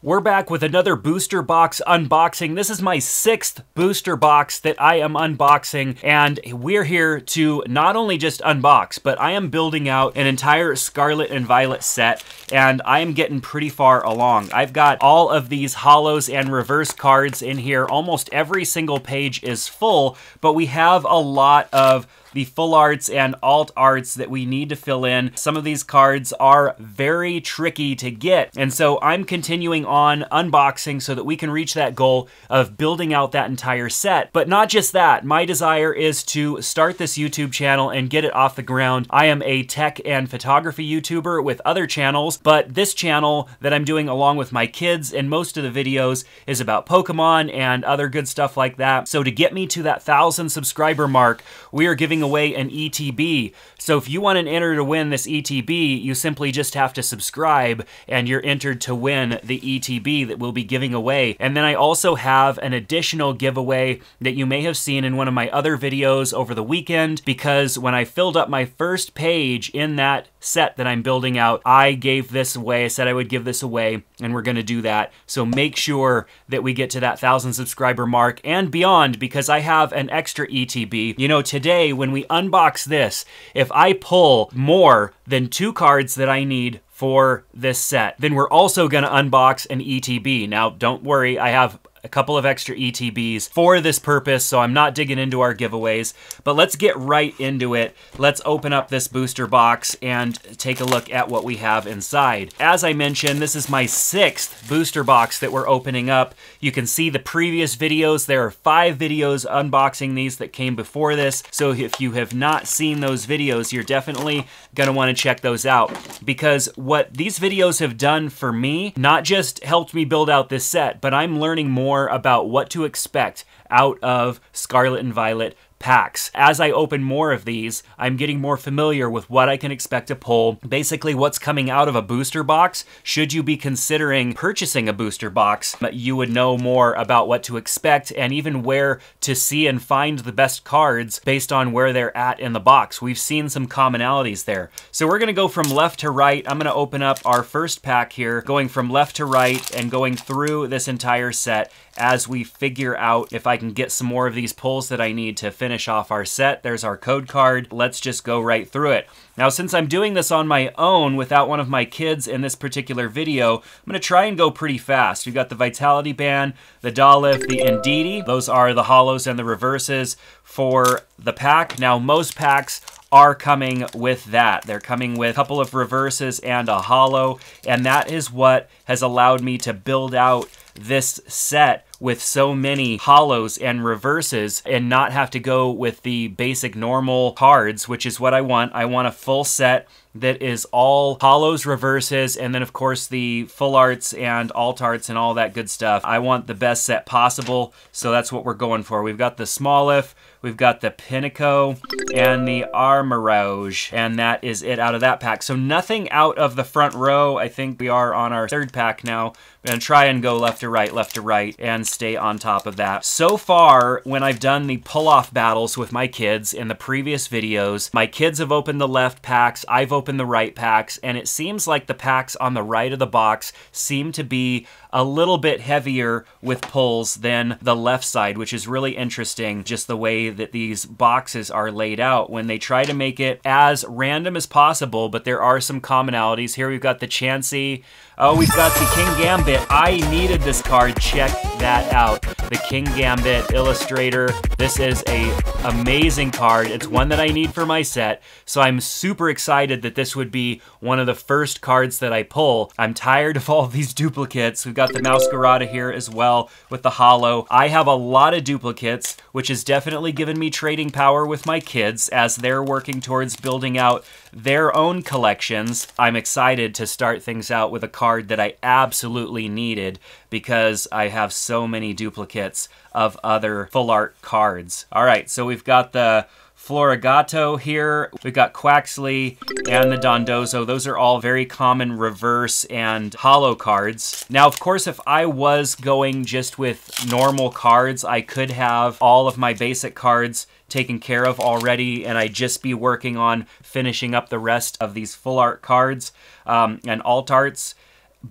We're back with another booster box unboxing. This is my 6th booster box that I am unboxing, and we're here to not only just unbox, but I am building out an entire Scarlet and Violet set, and I am getting pretty far along. I've got all of these holos and reverse cards in here. Almost every single page is full, but we have a lot of the full arts and alt arts that we need to fill in. Some of these cards are very tricky to get, and so I'm continuing on unboxing so that we can reach that goal of building out that entire set. But not just that, my desire is to start this YouTube channel and get it off the ground. I am a tech and photography YouTuber with other channels, but this channel that I'm doing along with my kids and most of the videos is about Pokemon and other good stuff like that. So to get me to that 1,000 subscriber mark, we are giving away an ETB. So if you want an enter to win this ETB, you simply just have to subscribe and you're entered to win the ETB that we'll be giving away. And then I also have an additional giveaway that you may have seen in one of my other videos over the weekend, because when I filled up my first page in that set that I'm building out, I gave this away. I said I would give this away, and we're going to do that. So make sure that we get to that 1,000 subscriber mark and beyond, because I have an extra ETB. You know, today when we unbox this, if I pull more than 2 cards that I need for this set, then we're also going to unbox an ETB. Now, don't worry, I have a couple of extra ETBs for this purpose, so I'm not digging into our giveaways, but let's get right into it. Let's open up this booster box and take a look at what we have inside. As I mentioned, this is my 6th booster box that we're opening up. You can see the previous videos. There are 5 videos unboxing these that came before this, so if you have not seen those videos, you're definitely gonna wanna check those out, because what these videos have done for me, not just helped me build out this set, but I'm learning more about what to expect out of Scarlet and Violet packs. As I open more of these, I'm getting more familiar with what I can expect to pull, basically what's coming out of a booster box. Should you be considering purchasing a booster box, you would know more about what to expect and even where to see and find the best cards based on where they're at in the box. We've seen some commonalities there. So we're gonna go from left to right. I'm gonna open up our first pack here, going from left to right and going through this entire set as we figure out if I can get some more of these pulls that I need to finish off our set. There's our code card. Let's just go right through it. Now, since I'm doing this on my own without one of my kids in this particular video, I'm gonna try and go pretty fast. We've got the Vitality Band, the Dolliv, the Indeedee. Those are the holos and the reverses for the pack. Now, most packs are coming with that. They're coming with a couple of reverses and a holo, and that is what has allowed me to build out this set with so many holos and reverses and not have to go with the basic normal cards, which is what I want. I want a full set that is all holos, reverses, and then of course the full arts and alt arts and all that good stuff. I want the best set possible, so that's what we're going for. We've got the Smoliv, we've got the Pinnacle, and the Armorage, and that is it out of that pack. So nothing out of the front row. I think we are on our 3rd pack now. I'm gonna try and go left to right, and stay on top of that. So far, when I've done the pull-off battles with my kids in the previous videos, my kids have opened the left packs, I've opened the right packs, and it seems like the packs on the right of the box seem to be a little bit heavier with pulls than the left side, which is really interesting, just the way that these boxes are laid out when they try to make it as random as possible, but there are some commonalities. Here we've got the Chansey. Oh, we've got the King Gambit. I needed this card. Check that out. The King Gambit Illustrator. This is a amazing card. It's one that I need for my set, so I'm super excited that this would be one of the first cards that I pull. I'm tired of all of these duplicates. We've got the Masquerada here as well with the holo. I have a lot of duplicates, which has definitely given me trading power with my kids as they're working towards building out their own collections. I'm excited to start things out with a card that I absolutely needed because I have so many duplicates of other full art cards. All right, so we've got the Florigato here, we've got Quaxley, and the Dondozo. Those are all very common reverse and holo cards. Now, of course, if I was going just with normal cards, I could have all of my basic cards taken care of already, and I'd just be working on finishing up the rest of these full art cards and alt arts.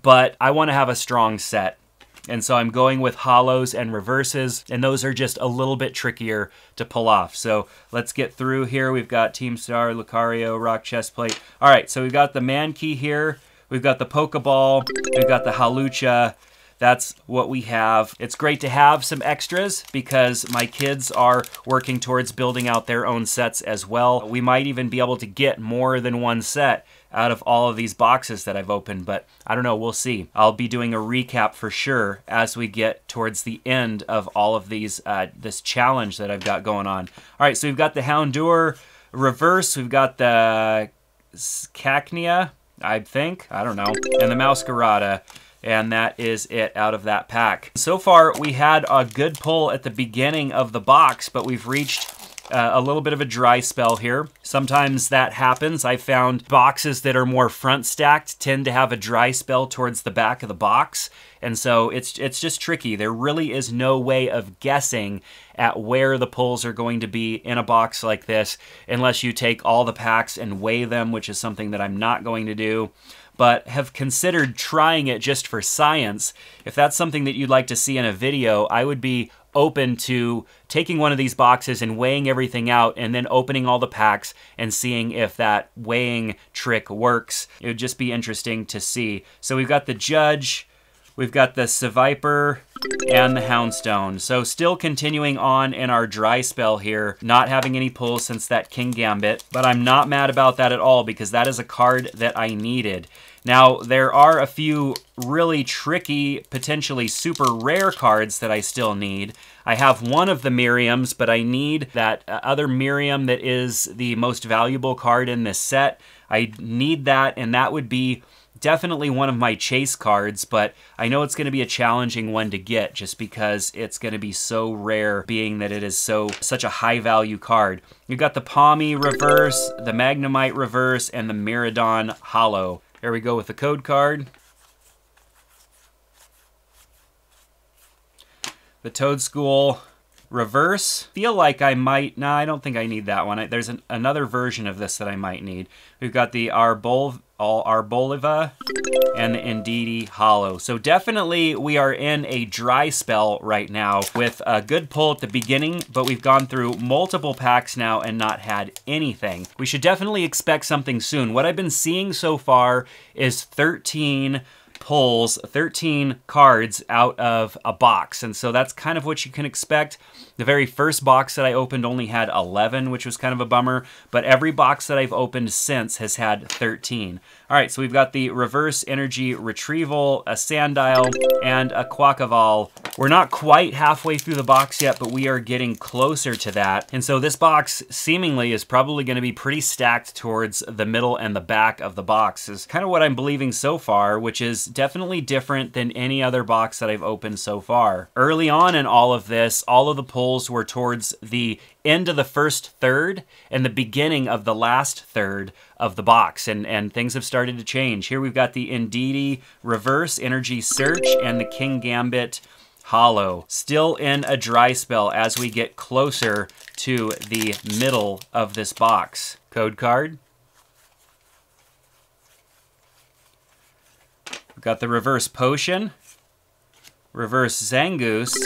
but I want to have a strong set. And so I'm going with holos and reverses, and those are just a little bit trickier to pull off. So let's get through here. We've got Team Star, Lucario, Rock Chestplate. All right, so we've got the Mankey here. We've got the Pokeball. We've got the Hawlucha. That's what we have. It's great to have some extras because my kids are working towards building out their own sets as well. We might even be able to get more than one set out of all of these boxes that I've opened, but I don't know, we'll see. I'll be doing a recap for sure as we get towards the end of all of these, this challenge that I've got going on. All right, so we've got the Houndour reverse, we've got the Cacnea, I think, I don't know, and the Mouscarada. And that is it out of that pack. So far, we had a good pull at the beginning of the box, but we've reached a little bit of a dry spell here. Sometimes that happens. I found boxes that are more front stacked tend to have a dry spell towards the back of the box. And so it's just tricky. There really is no way of guessing at where the pulls are going to be in a box like this unless you take all the packs and weigh them, which is something that I'm not going to do, but have considered trying it just for science. If that's something that you'd like to see in a video, I would be open to taking one of these boxes and weighing everything out and then opening all the packs and seeing if that weighing trick works. It would just be interesting to see. So we've got the Judge, we've got the Seviper, and the Houndstone. So still continuing on in our dry spell here, not having any pulls since that King Gambit, but I'm not mad about that at all because that is a card that I needed. Now, there are a few really tricky, potentially super rare cards that I still need. I have one of the Miriams, but I need that other Miriam that is the most valuable card in this set. I need that, and that would be definitely one of my chase cards, but I know it's going to be a challenging one to get just because it's going to be so rare, being that it is such a high value card. You've got the Palmy reverse, the Magnemite reverse, and the Miraidon holo. There we go with the code card. The Toadschool reverse. Feel like I might, nah, I don't think I need that one. There's another version of this that I might need. We've got the Arboliva and the Indeedee holo. So definitely we are in a dry spell right now with a good pull at the beginning, but we've gone through multiple packs now and not had anything. We should definitely expect something soon. What I've been seeing so far is 13 pulls, 13 cards out of a box. And so that's kind of what you can expect. The very first box that I opened only had 11, which was kind of a bummer, but every box that I've opened since has had 13. All right, so we've got the Reverse Energy Retrieval, a Sandile, and a Quackval. We're not quite halfway through the box yet, but we are getting closer to that. And so this box seemingly is probably going to be pretty stacked towards the middle and the back of the box, is kind of what I'm believing so far, which is definitely different than any other box that I've opened so far. Early on in all of this, all of the pulls were towards the end of the first third and the beginning of the last third of the box, and things have started to change. Here we've got the Indeedee Reverse Energy Search and the King Gambit holo. Still in a dry spell as we get closer to the middle of this box. Code card. We've got the Reverse Potion, Reverse Zangoose,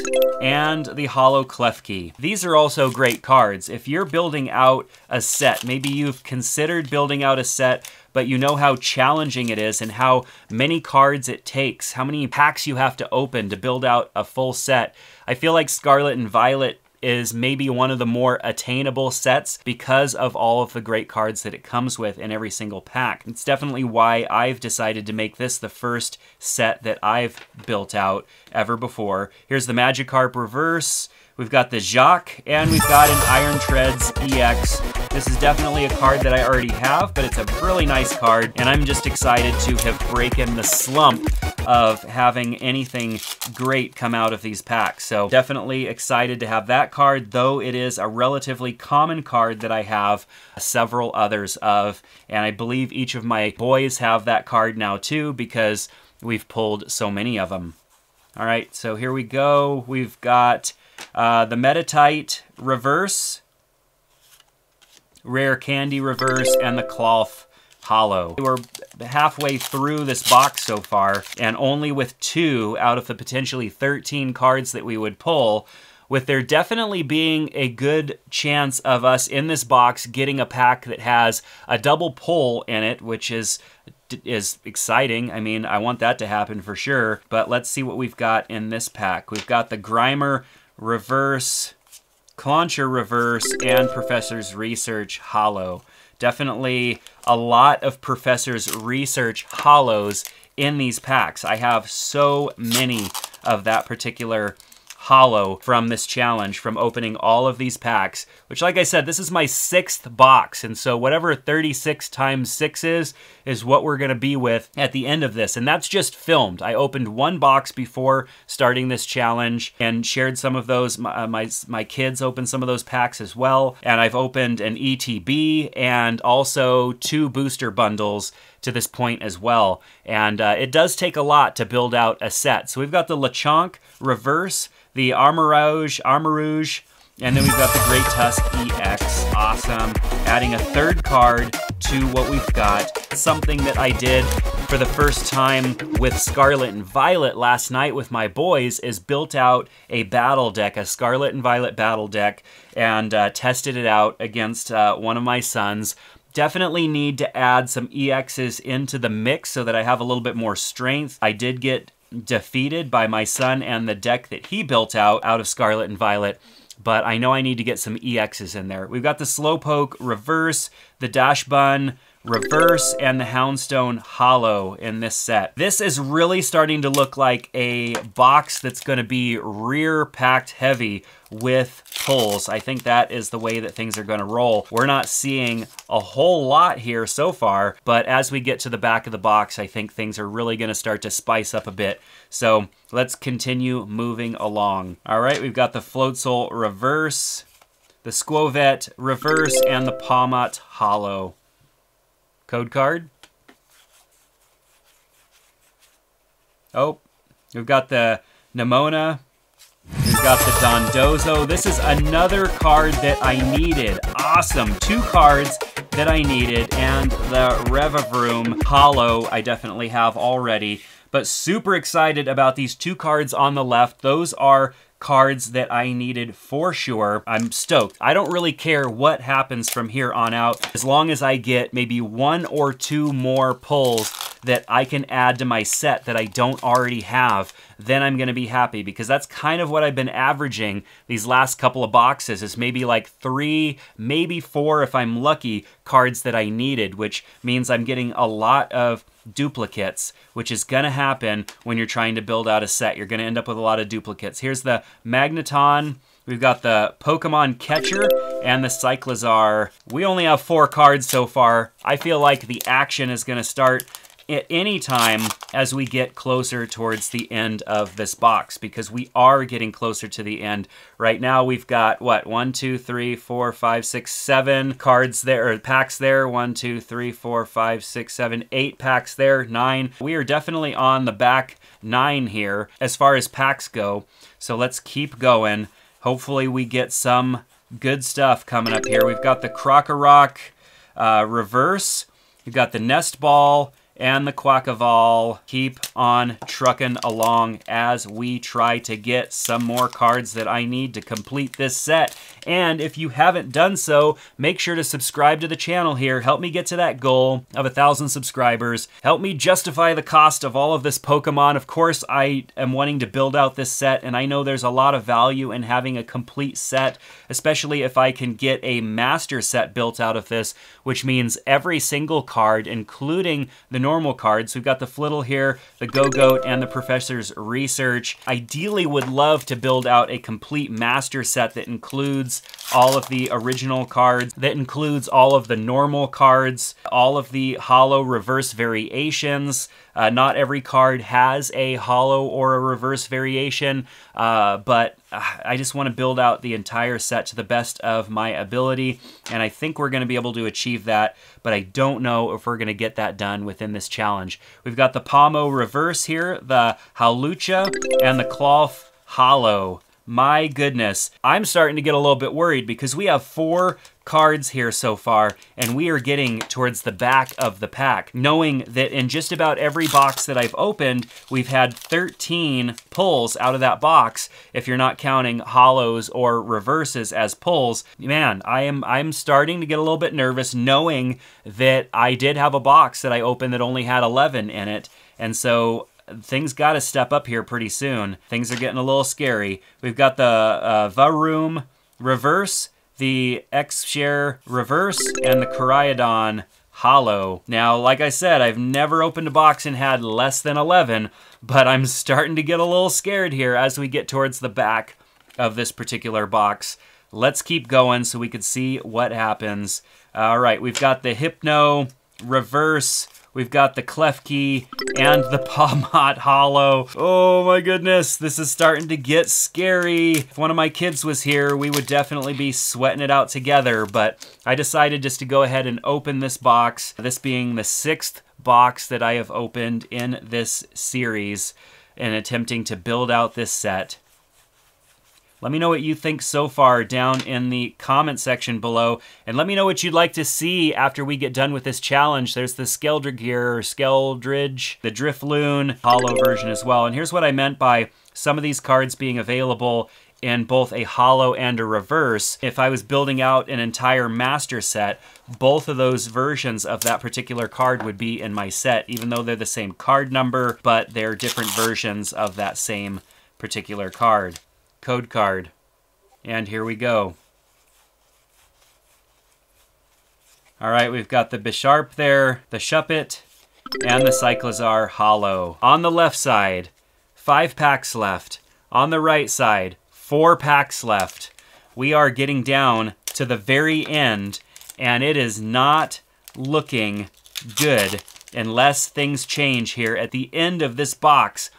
and the Holo Klefki. These are also great cards. If you're building out a set, maybe you've considered building out a set, but you know how challenging it is and how many cards it takes, how many packs you have to open to build out a full set. I feel like Scarlet and Violet is maybe one of the more attainable sets because of all of the great cards that it comes with in every single pack. It's definitely why I've decided to make this the first set that I've built out ever before. Here's the Magikarp Reverse, we've got the Jacques, and we've got an Iron Treads EX. This is definitely a card that I already have, but it's a really nice card, and I'm just excited to have broken the slump of having anything great come out of these packs. So definitely excited to have that card, though it is a relatively common card that I have several others of, and I believe each of my boys have that card now too because we've pulled so many of them. All right, so here we go. We've got the Metatite Reverse, Rare Candy Reverse, and the Cloth Hollow. We're halfway through this box so far, and only with 2 out of the potentially 13 cards that we would pull, with there definitely being a good chance of us in this box getting a pack that has a double pull in it, which is exciting. I mean, I want that to happen for sure, but let's see what we've got in this pack. We've got the Grimer Reverse, Clauncher Reverse, and Professor's Research Hollow. Definitely a lot of Professor's Research Hollows in these packs. I have so many of that particular hollow from this challenge, from opening all of these packs, which, like I said, this is my 6th box, and so whatever 36 times 6 is what we're gonna be with at the end of this, and that's just filmed. I opened 1 box before starting this challenge and shared some of those. My kids opened some of those packs as well, and I've opened an ETB and also 2 booster bundles to this point as well, and it does take a lot to build out a set. So we've got the Lechonk Reverse, the Armarouge, and then we've got the Great Tusk EX. Awesome. Adding a 3rd card to what we've got. Something that I did for the first time with Scarlet and Violet last night with my boys is built out a battle deck, a Scarlet and Violet battle deck, and tested it out against one of my sons. Definitely need to add some EXs into the mix so that I have a little bit more strength. I did get defeated by my son and the deck that he built out of Scarlet and Violet, but I know I need to get some EXs in there. We've got the Slowpoke Reverse, the Dash Bun Reverse, and the Houndstone Hollow in this set. This is really starting to look like a box that's going to be rear packed heavy with pulls. I think that is the way that things are going to roll. We're not seeing a whole lot here so far, but as we get to the back of the box, I think things are really going to start to spice up a bit. So let's continue moving along. All right, we've got the Floatzel Reverse, the Squovet Reverse, and the Pawmot Hollow. Code card. Oh, we've got the Nemona. We've got the Dondozo. This is another card that I needed. Awesome. 2 cards that I needed, and the Revavroom Hollow I definitely have already. But super excited about these 2 cards on the left. Those are cards that I needed for sure. I'm stoked. I don't really care what happens from here on out, as long as I get maybe 1 or 2 more pulls that I can add to my set that I don't already have, then I'm gonna be happy, because that's kind of what I've been averaging these last couple of boxes, is maybe like 3, maybe 4 if I'm lucky, cards that I needed, which means I'm getting a lot of duplicates, which is gonna happen when you're trying to build out a set. You're gonna end up with a lot of duplicates. Here's the Magneton. We've got the Pokemon Catcher and the Cyclizar. We only have 4 cards so far. I feel like the action is gonna start at any time as we get closer towards the end of this box, because we are getting closer to the end. Right now we've got, what, 1, 2, 3, 4, 5, 6, 7 cards there, or packs there. 1, 2, 3, 4, 5, 6, 7, 8 packs there, 9. We are definitely on the back 9 here as far as packs go, so let's keep going. Hopefully we get some good stuff coming up here. We've got the Krokorok Reverse, we've got the Nest Ball, and the Quackavoll. Keep on trucking along as we try to get some more cards that I need to complete this set. And if you haven't done so, make sure to subscribe to the channel here. Help me get to that goal of 1,000 subscribers. Help me justify the cost of all of this Pokemon. Of course, I am wanting to build out this set, and I know there's a lot of value in having a complete set, especially if I can get a master set built out of this, which means every single card, including the normal cards. We've got the Flittle here, the Go-Goat, and the Professor's Research. Ideally would love to build out a complete master set that includes all of the original cards, that includes all of the normal cards, all of the hollow reverse variations. Not every card has a hollow or a reverse variation, but I just want to build out the entire set to the best of my ability, and I think we're going to be able to achieve that, but I don't know if we're going to get that done within this challenge. We've got the Pomo Reverse here, the Hawlucha, and the Cloth Hollow. My goodness. I'm starting to get a little bit worried because we have 4 cards here so far, and we are getting towards the back of the pack, knowing that in just about every box that I've opened, we've had 13 pulls out of that box, if you're not counting hollows or reverses as pulls. Man, I'm starting to get a little bit nervous knowing that I did have a box that I opened that only had 11 in it, and so things got to step up here pretty soon. Things are getting a little scary. We've got the Varoom reverse, the X-Share reverse, and the Koraidon hollow. Now, like I said, I've never opened a box and had less than 11, but I'm starting to get a little scared here as we get towards the back of this particular box. Let's keep going so we can see what happens. All right, we've got the Hypno reverse, we've got the Klefki and the Pawmot hollow. Oh my goodness, this is starting to get scary. If one of my kids was here, we would definitely be sweating it out together, but I decided just to go ahead and open this box, this being the 6th box that I have opened in this series in attempting to build out this set. Let me know what you think so far down in the comment section below, and let me know what you'd like to see after we get done with this challenge. There's the Skeldrig here, or Skeldridge, the Drifloon hollow version as well. And here's what I meant by some of these cards being available in both a hollow and a reverse. If I was building out an entire master set, both of those versions of that particular card would be in my set, even though they're the same card number, but they're different versions of that same particular card. Code card. And here we go. All right, we've got the Bisharp there, the Shuppet, and the Cyclizar hollow. On the left side, 5 packs left. On the right side, 4 packs left. We are getting down to the very end, and it is not looking good unless things change here at the end of this box.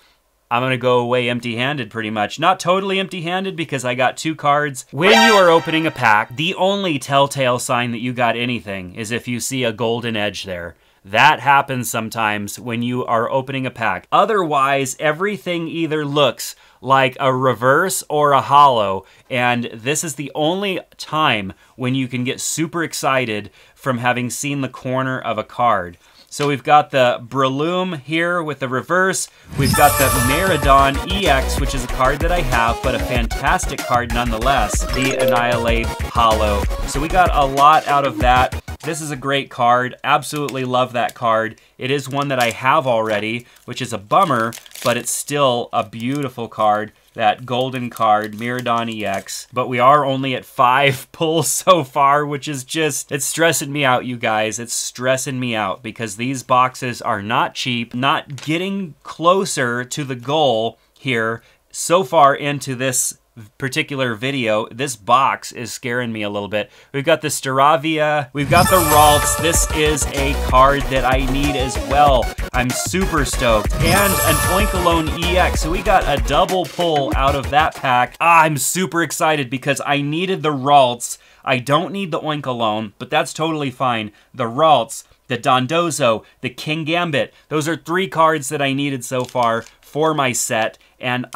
I'm going to go away empty-handed pretty much. Not totally empty-handed because I got 2 cards. When you are opening a pack, the only telltale sign that you got anything is if you see a golden edge there. That happens sometimes when you are opening a pack. Otherwise, everything either looks like a reverse or a hollow, and this is the only time when you can get super excited from having seen the corner of a card. So we've got the Breloom here with the reverse. We've got the Miraidon EX, which is a card that I have, but a fantastic card nonetheless. The Annihilate hollow. So we got a lot out of that. This is a great card. Absolutely love that card. It is one that I have already, which is a bummer, but it's still a beautiful card. That golden card, Miraidon EX. But we are only at 5 pulls so far, which is just, it's stressing me out, you guys. It's stressing me out because these boxes are not cheap, not getting closer to the goal here so far into this particular video. This box is scaring me a little bit. We've got the Staravia, we've got the Ralts. This is a card that I need as well. I'm super stoked. And an Oinkologne EX, so we got a double pull out of that pack. I'm super excited because I needed the Ralts. I don't need the Oinkologne, but that's totally fine. The Ralts, the Dondozo, the King Gambit, those are 3 cards that I needed so far for my set, and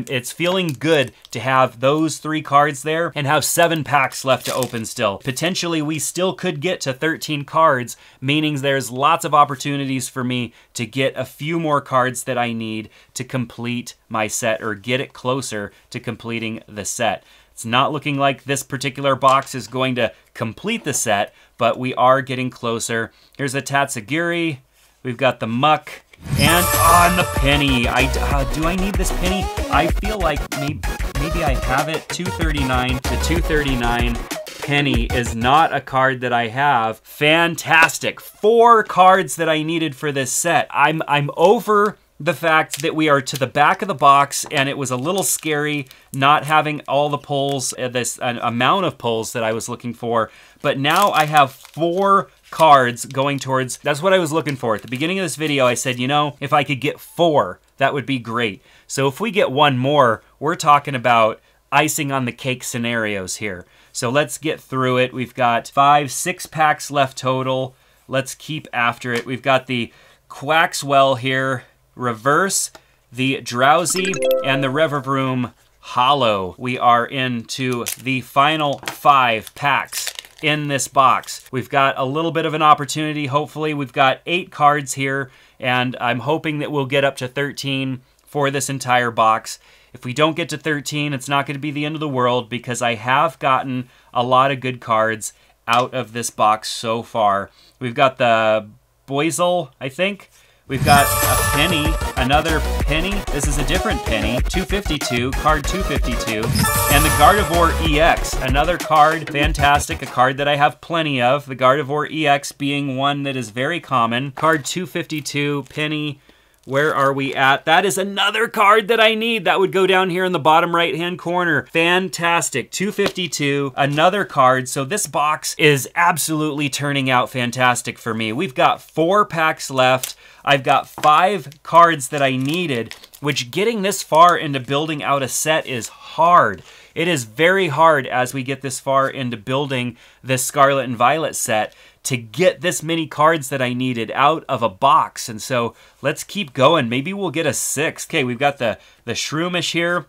it's feeling good to have those 3 cards there and have 7 packs left to open still. Potentially, we still could get to 13 cards, meaning there's lots of opportunities for me to get a few more cards that I need to complete my set or get it closer to completing the set. It's not looking like this particular box is going to complete the set, but we are getting closer. Here's a Tatsugiri. We've got the Muck. And on the penny, do I need this penny? I feel like maybe I have it. 239 to 239. Penny is not a card that I have. Fantastic. 4 cards that I needed for this set. I'm over the fact that we are to the back of the box, and it was a little scary not having all the pulls, this amount of pulls that I was looking for. But now I have 4 cards going towards, that's what I was looking for. At the beginning of this video, I said, you know, if I could get 4, that would be great. So if we get 1 more, we're talking about icing on the cake scenarios here. So let's get through it. We've got 6 packs left total. Let's keep after it. We've got the Quaxwell here, reverse, the Drowsy, and the Revavroom Hollow. We are into the final 5 packs in this box. We've got a little bit of an opportunity. Hopefully we've got 8 cards here, and I'm hoping that we'll get up to 13 for this entire box. If we don't get to 13, it's not going to be the end of the world, because I have gotten a lot of good cards out of this box so far. We've got the Boisel, I think. We've got a penny, another penny. This is a different penny, 252, card 252. And the Gardevoir EX, another card, fantastic, a card that I have plenty of. The Gardevoir EX being one that is very common. Card 252, penny. Where are we at? That is another card that I need. That would go down here in the bottom right-hand corner. Fantastic. 252, another card. So this box is absolutely turning out fantastic for me. We've got 4 packs left. I've got 5 cards that I needed, which getting this far into building out a set is hard. It is very hard as we get this far into building this Scarlet and Violet set to get this many cards that I needed out of a box. And so let's keep going. Maybe we'll get a 6th. Okay, we've got the Shroomish here,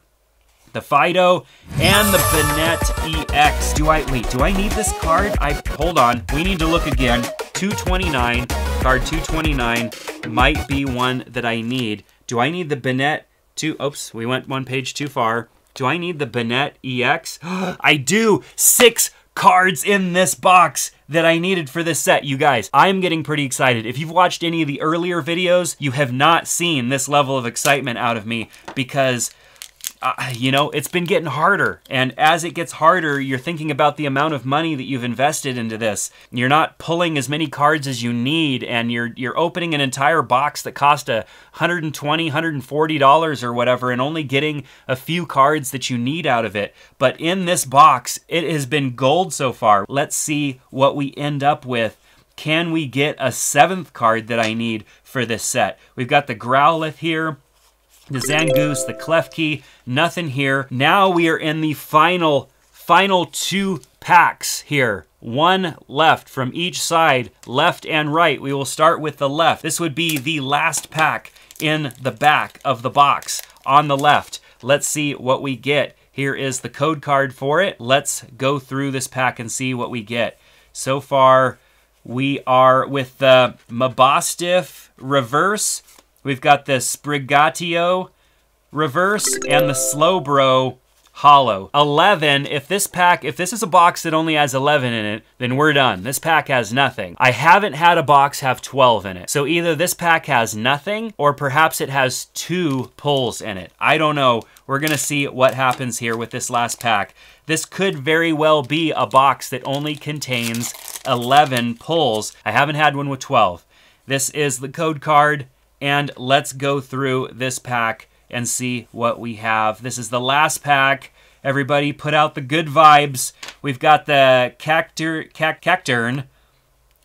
the Fido, and the Banette EX. Do I need this card? Hold on. We need to look again. 229, card 229 might be one that I need. Do I need the Banette oops, we went 1 page too far. Do I need the Banette EX? I do! 6 cards in this box that I needed for this set. You guys, I'm getting pretty excited. If you've watched any of the earlier videos, you have not seen this level of excitement out of me, because you know, it's been getting harder. And as it gets harder, you're thinking about the amount of money that you've invested into this. You're not pulling as many cards as you need, and you're opening an entire box that cost $120, $140 or whatever, and only getting a few cards that you need out of it. But in this box, it has been gold so far. Let's see what we end up with. Can we get a 7th card that I need for this set? We've got the Growlithe here, the Zangoose, the Klefki, nothing here. Now we are in the final 2 packs here. 1 left from each side, left and right. We will start with the left. This would be the last pack in the back of the box on the left. Let's see what we get. Here is the code card for it. Let's go through this pack and see what we get. So far, we are with the Mabostiff reverse. We've got the Sprigatio reverse and the Slowbro hollow. 11, if this is a box that only has 11 in it, then we're done. This pack has nothing. I haven't had a box have 12 in it. So either this pack has nothing, or perhaps it has 2 pulls in it. I don't know. We're gonna see what happens here with this last pack. This could very well be a box that only contains 11 pulls. I haven't had one with 12. This is the code card. And let's go through this pack and see what we have. This is the last pack. Everybody put out the good vibes. We've got the Cacturn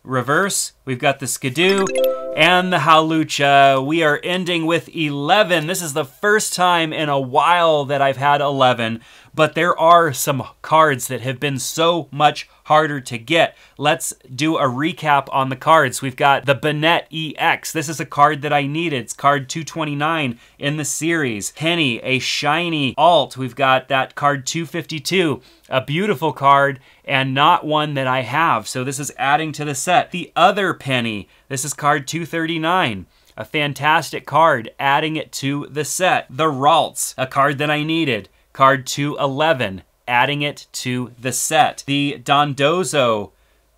reverse. We've got the Skidoo and the Hawlucha. We are ending with 11. This is the first time in a while that I've had 11, but there are some cards that have been so much harder to get. Let's do a recap on the cards. We've got the Banette EX. This is a card that I needed. It's card 229 in the series. Penny, a shiny alt. We've got that card 252, a beautiful card and not one that I have. So this is adding to the set. The other Penny, this is card 239. A fantastic card, adding it to the set. The Ralts, a card that I needed. Card 211, adding it to the set. The Dondozo,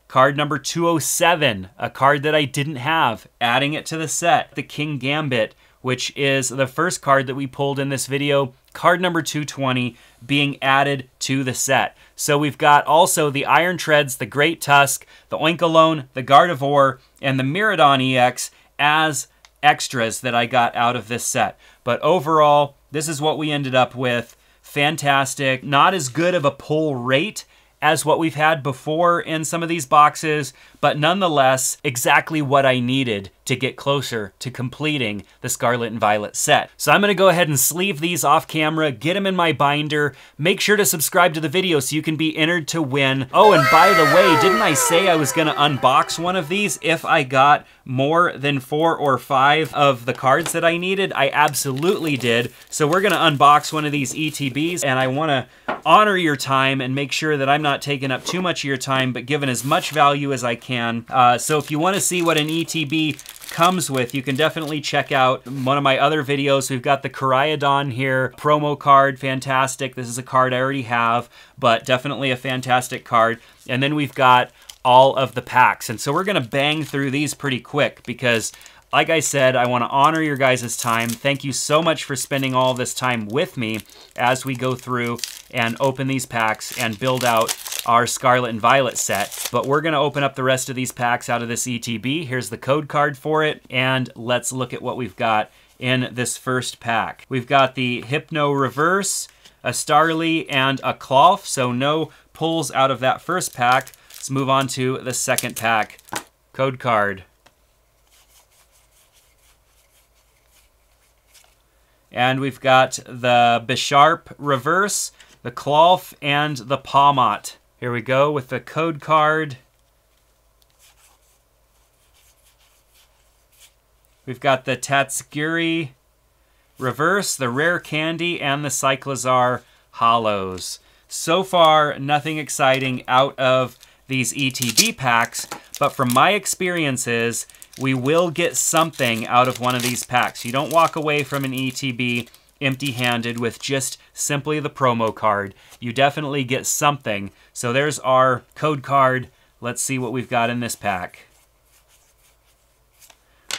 card number 207, a card that I didn't have, adding it to the set. The King Gambit, which is the first card that we pulled in this video, card number 220, being added to the set. So we've got also the Iron Treads, the Great Tusk, the Oinkologne, the Gardevoir, and the Miraidon EX as extras that I got out of this set. But overall, this is what we ended up with. Fantastic. Not as good of a pull rate as what we've had before in some of these boxes, but nonetheless, exactly what I needed to get closer to completing the Scarlet and Violet set. So I'm gonna go ahead and sleeve these off camera, get them in my binder. Make sure to subscribe to the video so you can be entered to win. Oh, and by the way, didn't I say I was gonna unbox one of these if I got more than 4 or 5 of the cards that I needed? I absolutely did. So we're gonna unbox one of these ETBs, and I wanna honor your time and make sure that I'm not taking up too much of your time, but giving as much value as I can. So if you wanna see what an ETB comes with, you can definitely check out one of my other videos. We've got the Koraidon here, promo card, fantastic. This is a card I already have, but definitely a fantastic card. And then we've got all of the packs. And so we're gonna bang through these pretty quick because, like I said, I want to honor your guys' time. Thank you so much for spending all this time with me as we go through and open these packs and build out our Scarlet and Violet set. But we're going to open up the rest of these packs out of this ETB. Here's the code card for it, and let's look at what we've got in this first pack. We've got the Hypno Reverse, a Starly, and a Cloth, so no pulls out of that first pack. Let's move on to the second pack. Code card. And we've got the Bisharp Reverse, the Cloth, and the Pawmot. Here we go with the code card. We've got the Tatsugiri Reverse, the Rare Candy, and the Cyclizar Hollows. So far, nothing exciting out of these ETB packs, but from my experiences, we will get something out of one of these packs. You don't walk away from an ETB empty-handed with just simply the promo card. You definitely get something. So there's our code card. Let's see what we've got in this pack.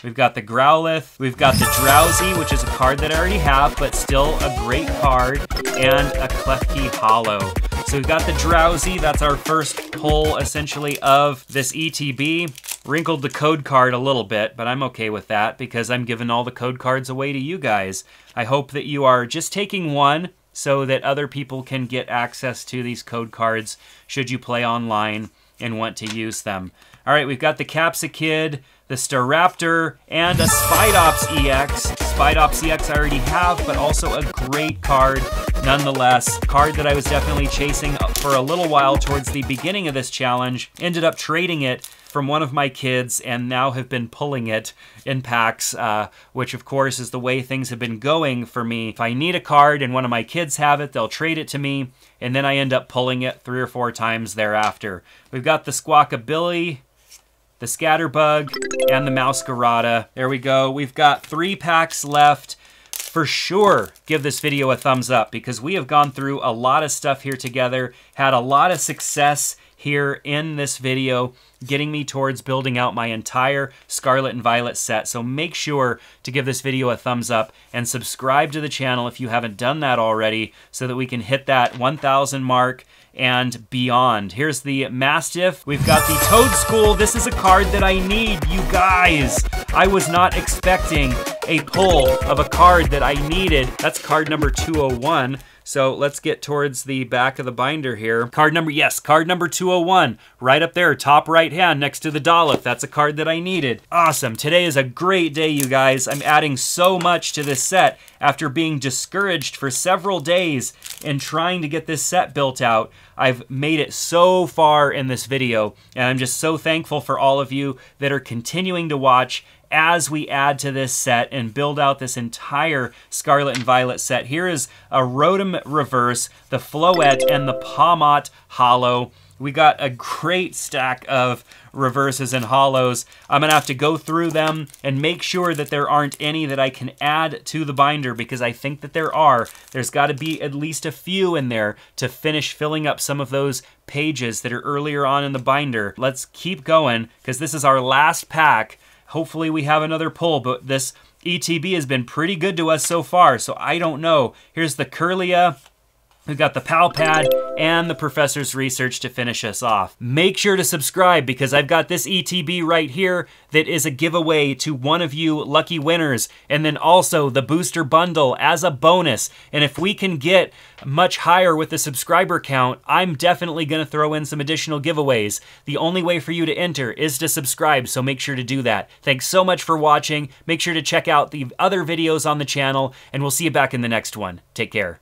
We've got the Growlithe, we've got the Drowsy, which is a card that I already have, but still a great card, and a Klefki Hollow. So we've got the Drowsy, that's our first pull, essentially, of this ETB. Wrinkled the code card a little bit, but I'm okay with that because I'm giving all the code cards away to you guys. I hope that you are just taking one so that other people can get access to these code cards should you play online and want to use them. All right, we've got the Capsakid, the Staraptor, and a Spidops EX. Spidops EX I already have, but also a great card nonetheless. Card that I was definitely chasing for a little while towards the beginning of this challenge. Ended up trading it from one of my kids and now have been pulling it in packs, which of course is the way things have been going for me. If I need a card and one of my kids have it, they'll trade it to me, and then I end up pulling it 3 or 4 times thereafter. We've got the Squawkabilly, the Scatterbug, and the Mouscarada. There we go. We've got 3 packs left. For sure, give this video a thumbs up because we have gone through a lot of stuff here together, had a lot of success here in this video, getting me towards building out my entire Scarlet and Violet set. So make sure to give this video a thumbs up and subscribe to the channel if you haven't done that already so that we can hit that 1,000 mark and beyond. Here's the Mastiff. We've got the Toadschool. This is a card that I need, you guys. I was not expecting a pull of a card that I needed. That's card number 201. So let's get towards the back of the binder here. Card number 201, right up there, top right hand next to the Dolph. That's a card that I needed. Awesome, today is a great day, you guys. I'm adding so much to this set after being discouraged for several days in trying to get this set built out. I've made it so far in this video, and I'm just so thankful for all of you that are continuing to watch as we add to this set and build out this entire Scarlet and Violet set. Here is a Rotom Reverse, the Floette, and the Pawmot Hollow. We got a great stack of reverses and hollows. I'm gonna have to go through them and make sure that there aren't any that I can add to the binder because I think that there are. There's gotta be at least a few in there to finish filling up some of those pages that are earlier on in the binder. Let's keep going because this is our last pack. Hopefully we have another pull, but this ETB has been pretty good to us so far, so I don't know. Here's the Kirlia, We've got the PAL pad and the professor's research to finish us off. Make sure to subscribe because I've got this ETB right here that is a giveaway to one of you lucky winners, and then also the booster bundle as a bonus. And if we can get much higher with the subscriber count, I'm definitely gonna throw in some additional giveaways. The only way for you to enter is to subscribe, so make sure to do that. Thanks so much for watching. Make sure to check out the other videos on the channel, and we'll see you back in the next one. Take care.